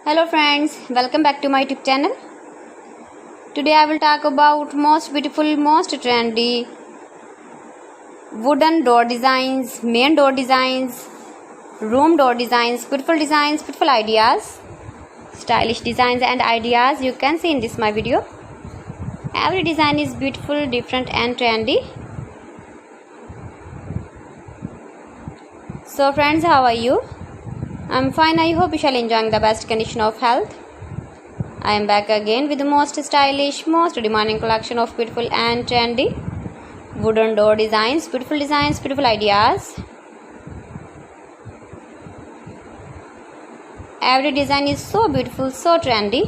Hello friends, welcome back to my YouTube channel. Today I will talk about most beautiful, most trendy wooden door designs, main door designs, room door designs, beautiful ideas, stylish designs and ideas you can see in this my video. Every design is beautiful, different and trendy. So friends, how are you? I'm fine. I hope you shall enjoying the best condition of health. I am back again with the most stylish, most demanding collection of beautiful and trendy wooden door designs, beautiful ideas. Every design is so beautiful, so trendy.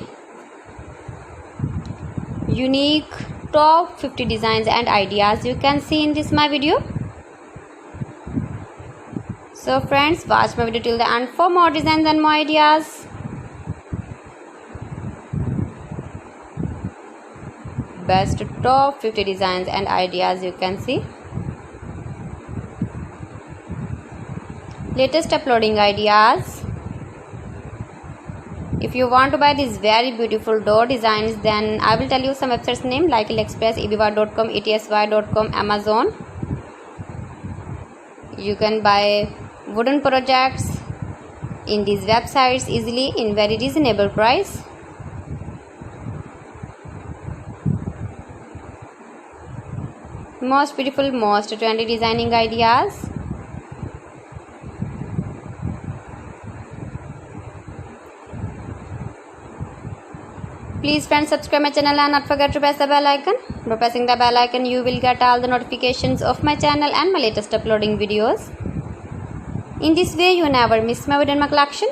Unique top 50 designs and ideas you can see in this my video. So friends, watch my video till the end for more designs and more ideas. Best top 50 designs and ideas you can see. Latest uploading ideas. If you want to buy these very beautiful door designs, then I will tell you some websites name like AliExpress, eBay.com, etsy.com, Amazon. You can buy wooden projects in these websites easily in very reasonable price. Most beautiful, most trendy designing ideas. Please friends, subscribe my channel and not forget to press the bell icon. By pressing the bell icon you will get all the notifications of my channel and my latest uploading videos. In this way you never miss my video in my collection.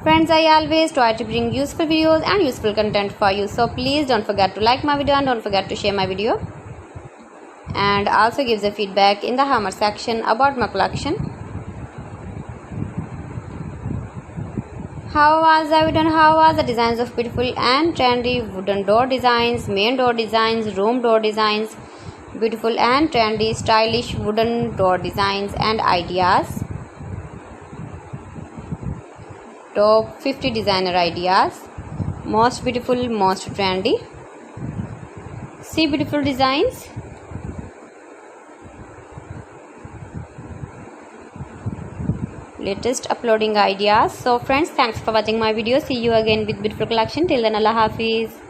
Friends, I always try to bring useful videos and useful content for you. So please don't forget to like my video and don't forget to share my video. And also give the feedback in the hammer section about my collection. How was the video and how was the designs of beautiful and trendy wooden door designs, main door designs, room door designs, beautiful and trendy stylish wooden door designs and ideas. Top 50 designer ideas. Most beautiful, most trendy. See beautiful designs. Latest uploading ideas. So friends, thanks for watching my video. See you again with beautiful collection. Till then, Allah Hafiz.